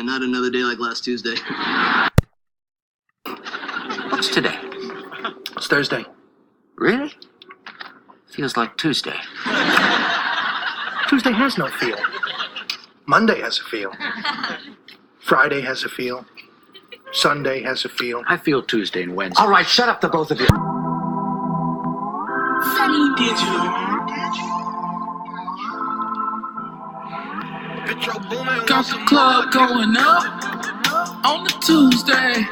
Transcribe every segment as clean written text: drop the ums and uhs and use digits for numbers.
man. Not another day like last Tuesday. What's today? It's Thursday. Really? Feels like Tuesday. Tuesday has no feel. Monday has a feel. Friday has a feel. Sunday has a feel. I feel Tuesday and Wednesday. All right, shut up, the both of you. Sunny Digital. Got the club going up on the Tuesday.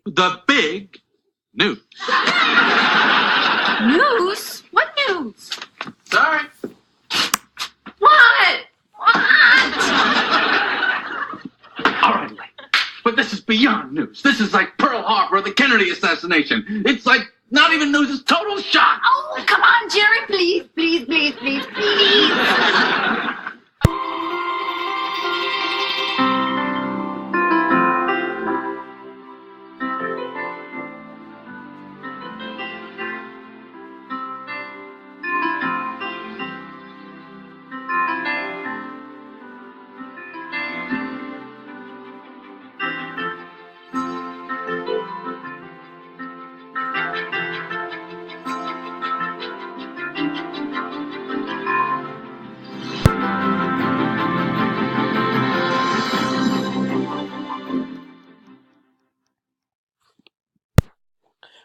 The big news. News? What news? Sorry. What? All right, Lane. But this is beyond news. This is like Pearl Harbor or the Kennedy assassination. It's like not even news, it's total shock. Oh, come on, Jerry, please, please, please, please, please.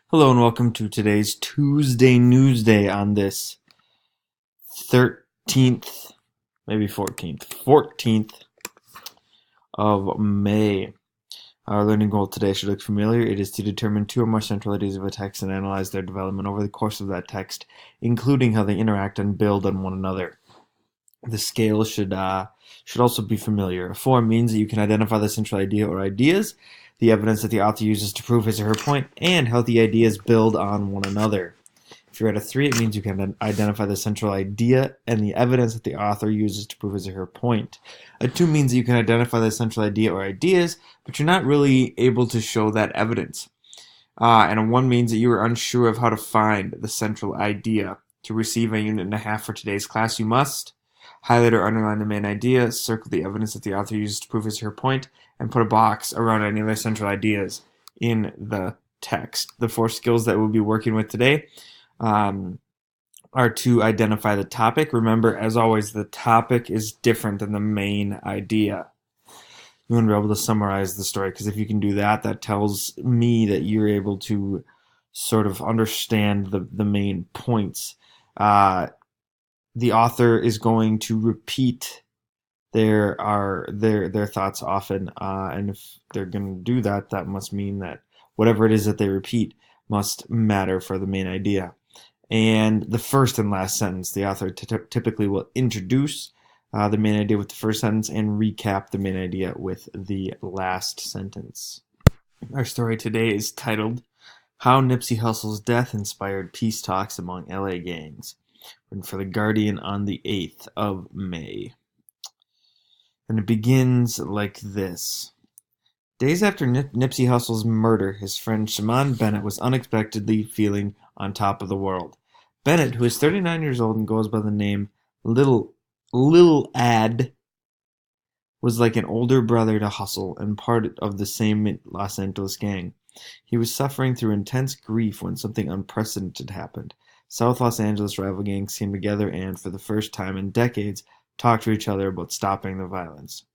Hello and welcome to today's Tuesday Newsday on this 13th, maybe 14th of May. Our learning goal today should look familiar. It is to determine two or more central ideas of a text and analyze their development over the course of that text, including how they interact and build on one another. The scale should also be familiar. A 4 means that you can identify the central idea or ideas, the evidence that the author uses to prove his or her point, and how the ideas build on one another. If you're at a 3, it means you can identify the central idea and the evidence that the author uses to prove his or her point. A 2 means that you can identify the central idea or ideas, but you're not really able to show that evidence. And a 1 means that you are unsure of how to find the central idea. To receive a unit and a half for today's class, you must highlight or underline the main idea, circle the evidence that the author uses to prove his or her point, and put a box around any of the central ideas in the text. The 4 skills that we'll be working with today are to identify the topic. Remember, as always, the topic is different than the main idea. You want to be able to summarize the story, because if you can do that, that tells me that you're able to sort of understand the main points. The author is going to repeat their thoughts often, and if they're going to do that, that must mean that whatever it is that they repeat must matter for the main idea. And the first and last sentence, the author typically will introduce the main idea with the first sentence and recap the main idea with the last sentence. Our story today is titled, How Nipsey Hussle's Death Inspired Peace Talks Among LA Gangs, written for The Guardian on the 8th of May. And it begins like this. Days after Nipsey Hussle's murder, his friend Shaman Bennett was unexpectedly feeling on top of the world. Bennett, who is 39 years old and goes by the name Lil Ad, was like an older brother to Hussle and part of the same Los Angeles gang. He was suffering through intense grief when something unprecedented happened. South Los Angeles rival gangs came together and, for the first time in decades, talked to each other about stopping the violence.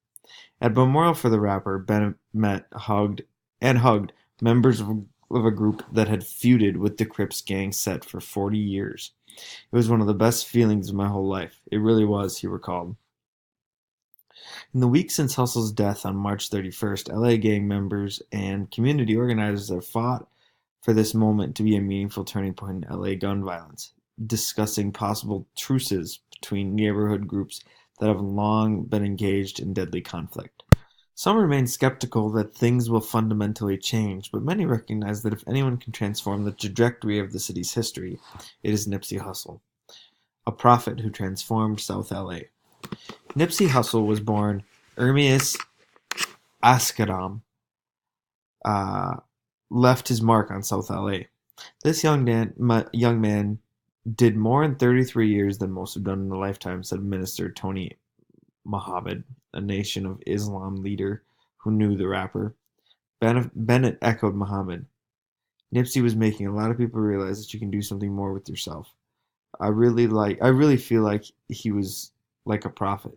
At memorial for the rapper, Bennett hugged members of a group that had feuded with the Crips gang set for 40 years. It was one of the best feelings of my whole life. It really was, he recalled. In the week since Hussle's death on March 31st, LA gang members and community organizers have fought for this moment to be a meaningful turning point in LA gun violence, discussing possible truces between neighborhood groups that have long been engaged in deadly conflict. Some remain skeptical that things will fundamentally change, but many recognize that if anyone can transform the trajectory of the city's history, it is Nipsey Hussle, a prophet who transformed South LA. Nipsey Hussle was born Ermias Askaram, left his mark on South LA. This young man did more in 33 years than most have done in a lifetime, said Minister Tony Muhammad, a Nation of Islam leader who knew the rapper. Bennett echoed Muhammad. Nipsey was making a lot of people realize that you can do something more with yourself. I really feel like he was like a prophet.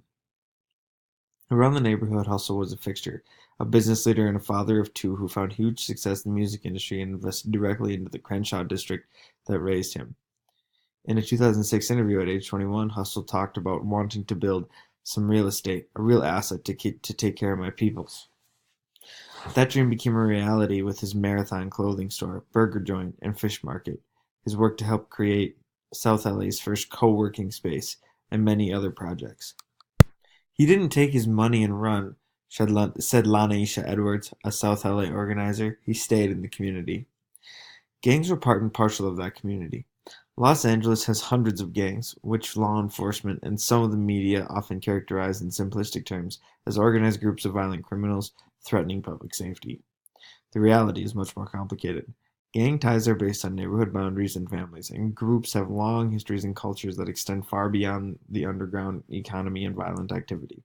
Around the neighborhood, Hussle was a fixture, a business leader and a father of two who found huge success in the music industry and invested directly into the Crenshaw district that raised him. In a 2006 interview at age 21, Hussle talked about wanting to build some real estate, a real asset to take care of my peoples. That dream became a reality with his Marathon clothing store, burger joint, and fish market, his work to help create South LA's first co-working space, and many other projects. He didn't take his money and run, said Lanisha Edwards, a South LA organizer. He stayed in the community. Gangs were part and parcel of that community. Los Angeles has hundreds of gangs, which law enforcement and some of the media often characterize in simplistic terms as organized groups of violent criminals threatening public safety. The reality is much more complicated. Gang ties are based on neighborhood boundaries and families, and groups have long histories and cultures that extend far beyond the underground economy and violent activity.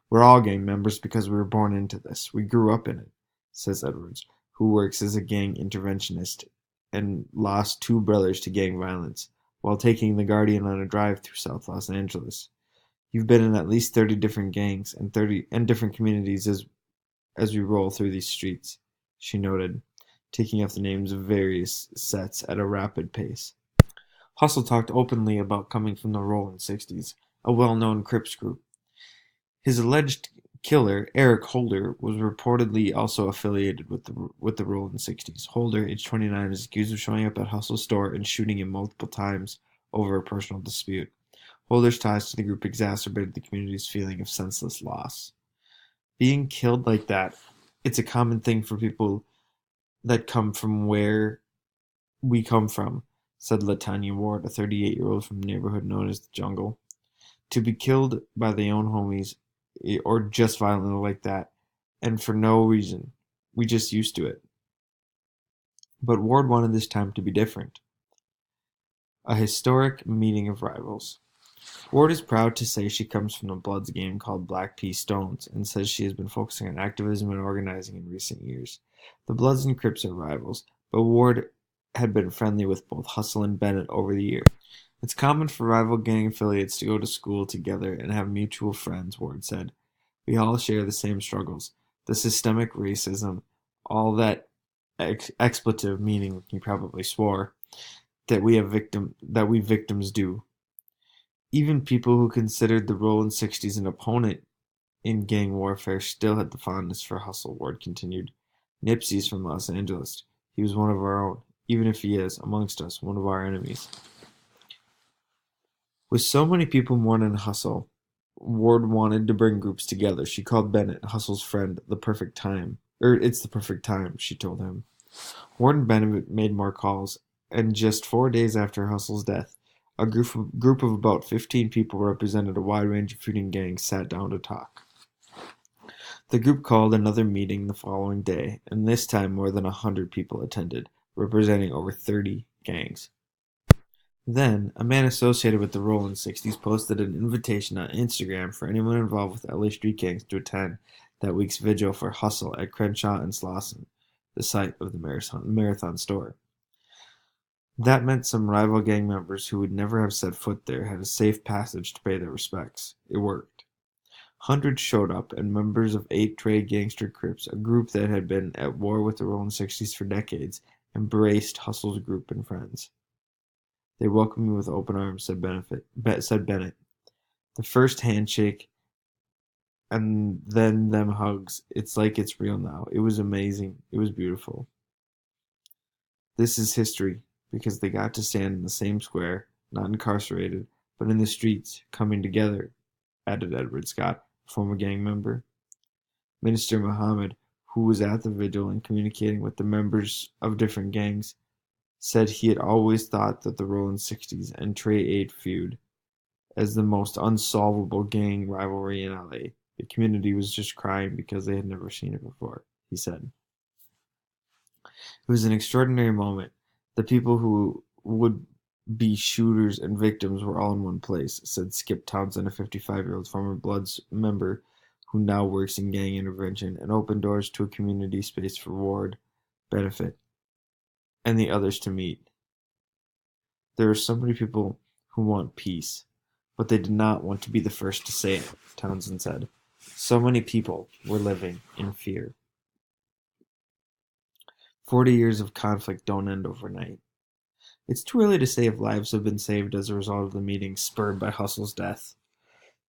We're all gang members because we were born into this. We grew up in it, says Edwards, who works as a gang interventionist and lost 2 brothers to gang violence while taking the Guardian on a drive through South Los Angeles. You've been in at least 30 different gangs and different communities as we roll through these streets, she noted, taking off the names of various sets at a rapid pace. Hussle talked openly about coming from the Rollin' 60s, a well-known Crips group. His alleged killer, Eric Holder, was reportedly also affiliated with the Rollin' 60s. Holder, age 29, is accused of showing up at Hussle's store and shooting him multiple times over a personal dispute. Holder's ties to the group exacerbated the community's feeling of senseless loss. Being killed like that, it's a common thing for people that come from where we come from, said Latanya Ward, a 38-year-old from the neighborhood known as the Jungle. To be killed by their own homies, or just violently like that, and for no reason. We just used to it. But Ward wanted this time to be different. A historic meeting of rivals. Ward is proud to say she comes from a Bloods game called Black Pea Stones and says she has been focusing on activism and organizing in recent years. The Bloods and Crips are rivals, but Ward had been friendly with both Hussle and Bennett over the year. It's common for rival gang affiliates to go to school together and have mutual friends, Ward said. We all share the same struggles. The systemic racism, all that expletive meaning he probably swore, that we victims do. Even people who considered the Rollin' 60s an opponent in gang warfare still had the fondness for Hussle, Ward continued. Nipsey's from Los Angeles. He was one of our own, even if he is, amongst us, one of our enemies. With so many people mourning Hussle, Ward wanted to bring groups together. She called Bennett, Hussle's friend, the perfect time. It's the perfect time, she told him. Ward and Bennett made more calls, and just 4 days after Hussle's death, a group of about 15 people represented a wide range of feuding gangs sat down to talk. The group called another meeting the following day, and this time more than 100 people attended, representing over 30 gangs. Then, a man associated with the Rollin' 60s posted an invitation on Instagram for anyone involved with LA street gangs to attend that week's vigil for Hussle at Crenshaw and Slauson, the site of the Marathon store. That meant some rival gang members who would never have set foot there had a safe passage to pay their respects. It worked. Hundreds showed up, and members of 8 Trade Gangster Crips, a group that had been at war with the Rollin' 60s for decades, embraced Hussle's group and friends. They welcomed me with open arms, said Bennett. The first handshake, and then them hugs. It's like it's real now. It was amazing. It was beautiful. This is history, because they got to stand in the same square, not incarcerated, but in the streets, coming together, added Edward Scott, a former gang member. Minister Muhammad, who was at the vigil and communicating with the members of different gangs, said he had always thought that the Rollin' 60s and Trey 8 feud as the most unsolvable gang rivalry in LA. The community was just crying because they had never seen it before, he said. It was an extraordinary moment. The people who would be shooters and victims were all in one place, said Skip Townsend, a 55-year-old former Bloods member who now works in gang intervention and opened doors to a community space for Ward, benefit, and the others to meet. There are so many people who want peace, but they did not want to be the first to say it, Townsend said. So many people were living in fear. 40 years of conflict don't end overnight. It's too early to say if lives have been saved as a result of the meeting spurred by Hussle's death.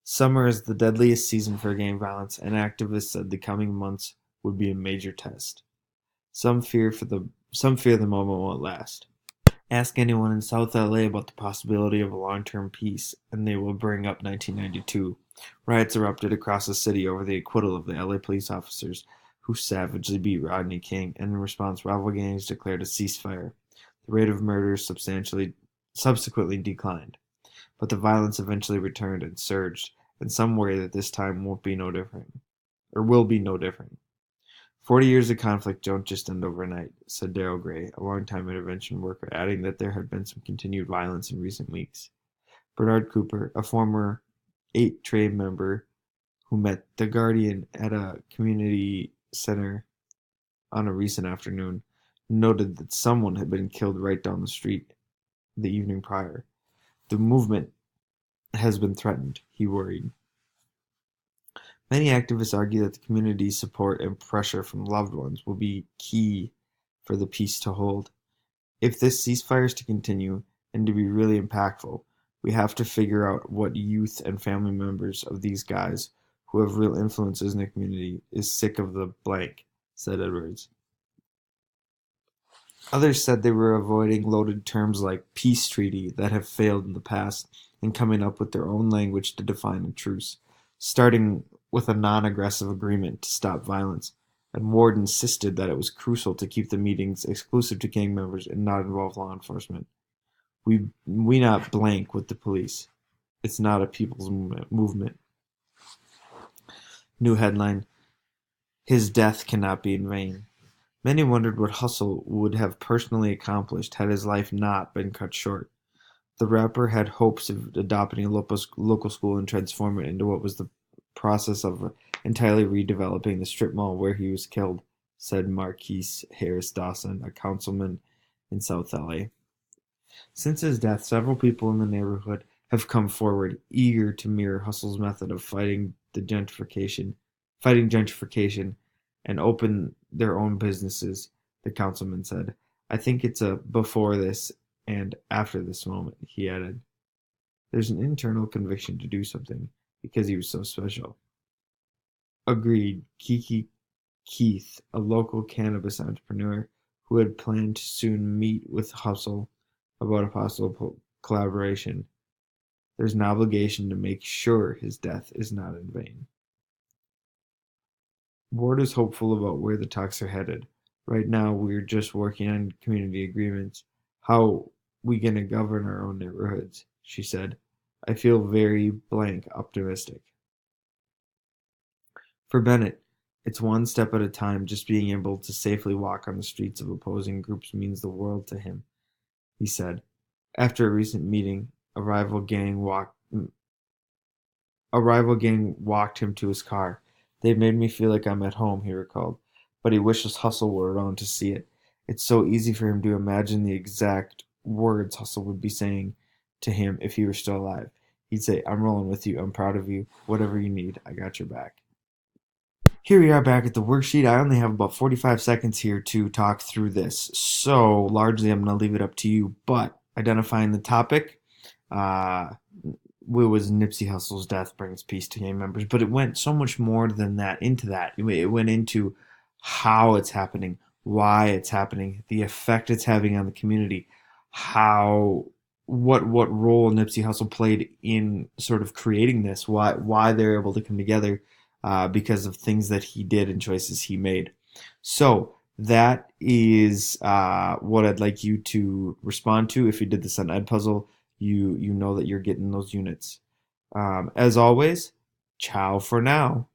Summer is the deadliest season for gang violence, and activists said the coming months would be a major test. Some fear the moment won't last. Ask anyone in South LA about the possibility of a long-term peace, and they will bring up 1992. Riots erupted across the city over the acquittal of the LA police officers who savagely beat Rodney King, and in response, rival gangs declared a ceasefire. The rate of murders subsequently declined, but the violence eventually returned and surged, and some worry that this time will be no different. 40 years of conflict don't just end overnight, said Darrell Gray, a longtime intervention worker, adding that there had been some continued violence in recent weeks. Bernard Cooper, a former 8 trade member who met The Guardian at a community center on a recent afternoon, noted that someone had been killed right down the street the evening prior. The movement has been threatened, he worried. Many activists argue that the community's support and pressure from loved ones will be key for the peace to hold. If this ceasefire is to continue and to be really impactful, we have to figure out what youth and family members of these guys who have real influences in the community is sick of the blank, said Edwards. Others said they were avoiding loaded terms like peace treaty that have failed in the past and coming up with their own language to define a truce, starting with a non-aggressive agreement to stop violence, and Ward insisted that it was crucial to keep the meetings exclusive to gang members and not involve law enforcement. We not blank with the police. It's not a people's movement. New headline, His death cannot be in vain. Many wondered what Hussle would have personally accomplished had his life not been cut short. The rapper had hopes of adopting a local school and transforming it into what was the process of entirely redeveloping the strip mall where he was killed, said Marquise Harris Dawson, a councilman in South LA. Since his death, several people in the neighborhood have come forward, eager to mirror Hussle's method of fighting gentrification, and open their own businesses, the councilman said. I think it's a before this and after this moment, he added. There's an internal conviction to do something, because he was so special. Agreed, Kiki Keith, a local cannabis entrepreneur who had planned to soon meet with Hussle about a possible collaboration. There's an obligation to make sure his death is not in vain. Ward is hopeful about where the talks are headed. Right now, we're just working on community agreements. How we gonna govern our own neighborhoods, she said. I feel very blank optimistic. For Bennett, it's one step at a time. Just being able to safely walk on the streets of opposing groups means the world to him, he said. After a recent meeting, a rival gang walked him to his car. They made me feel like I'm at home, he recalled, but he wishes Hussle were around to see it. It's so easy for him to imagine the exact words Hussle would be saying to him if he were still alive. He'd say, I'm rolling with you, I'm proud of you, whatever you need, I got your back. Here we are back at the worksheet. I only have about 45 seconds here to talk through this, so largely I'm going to leave it up to you, but identifying the topic, was Nipsey Hussle's death brings peace to gang members, but it went so much more than that into that. It went into how it's happening, why it's happening, the effect it's having on the community, what role Nipsey Hussle played in sort of creating this, why they're able to come together because of things that he did and choices he made. So that is what I'd like you to respond to. If you did this on Edpuzzle, you know that you're getting those units. As always, ciao for now.